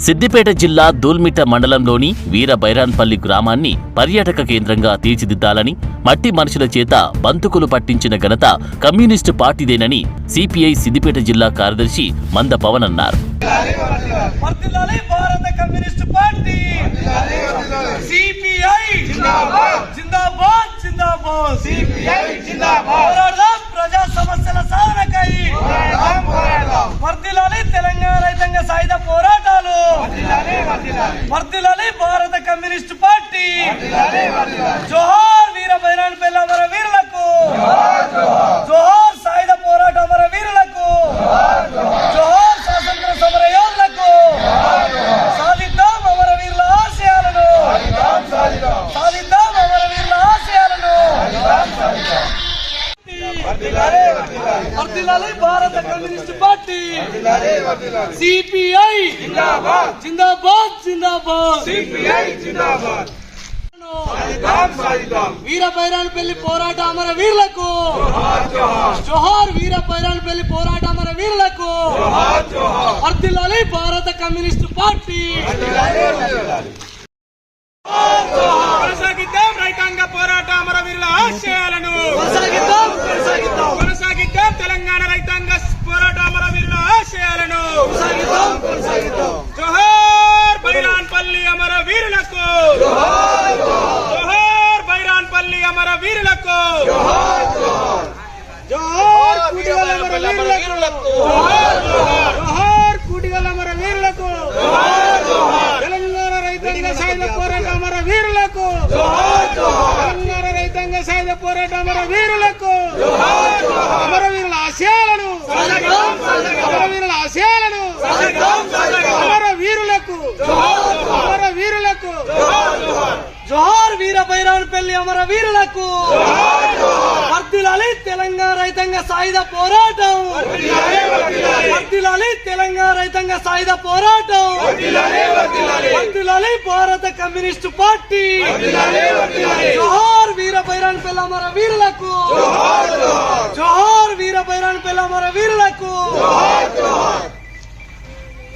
సిద్దిపేట జిల్లా దూల్మిట్ట మండలంలోని వీర బైరాన్పల్లి గ్రామాన్ని పర్యాటక కేంద్రంగా తీర్చిదిద్దాలని మట్టి మనుషుల చేత బంతుకులు పట్టించిన ఘనత కమ్యూనిస్టు పార్టీదేనని సిపిఐ సిద్దిపేట జిల్లా కార్యదర్శి మంద పవన్ అన్నారు. ప్రజా సమస్యల సాధనకై వర్ధిల్లాలి తెలంగాణ రైతాంగ సాయుధ పోరాటాలు, వర్ధిల్లాలి భారత కమ్యూనిస్టు పార్టీ, జోహార్ వీర బైరాన్పల్లి అమర వీరులకు, జోహార్ సాయుధ పోరాట అమర వీరులకు, జోహార్ స్వాతంత్ర సమర యోధులకు, సాధిద్దాం అమర వీరుల ఆశయాలను, సాధిద్దాం అమర వీరుల ఆశయాలను. వర్ధిల్లాలి భారత కమ్యూనిస్ట్ పార్టీ, సిపిఐ జిందాబాద్ జిందాబాద్, సిపిఐ జిందాబాద్. వీర బైరాన్పల్లి పోరాట అమర వీరులకు, జోహార్ వీర బైరాన్పల్లి పోరాట అమర వీరులకు, వర్ధిల్లాలి భారత కమ్యూనిస్ట్ పార్టీ. కొనసాగిద్దాం రైతాంగ పోరాట అమర వీరుల ఆశయాలను, కొనసాగిద్దాం తెలంగాణ రైతాంగ పోరాట అమర వీరుల ఆశయాలను. జోహార్ బైరాన్పల్లి అమర వీరులకు, జోహార్ బైరాన్పల్లి అమర వీరులకు, జోహార్ కూడిగల్ అమర వీరులకు, జోహార్ కూడిగల్ అమర వీరులకు, తెలంగాణ రైతాంగ సాయుధ పోరాట అమర వీరులకు, తెలంగాణ రైతాంగ సాయుధ పోరాట అమర వీరులకు, అమర వీరుల ఆశయాలను, అమర వీరుల ఆశయాలను, అమర వీరులకు, అమర వీరులకు, జోహార్ వీర బైరాన్పల్లి అమర వీరులకు, వర్ధిల్లాలి తెలంగాణ రైతాంగ సాయుధ పోరాటం, వర్ధిల్లాలి తెలంగాణ రైతాంగ సాయుధ పోరాటం, వర్ధిల్లాలి భారత కమ్యూనిస్టు పార్టీ, జోహార్ వీర బైరాన్పల్లి అమర వీరులకు.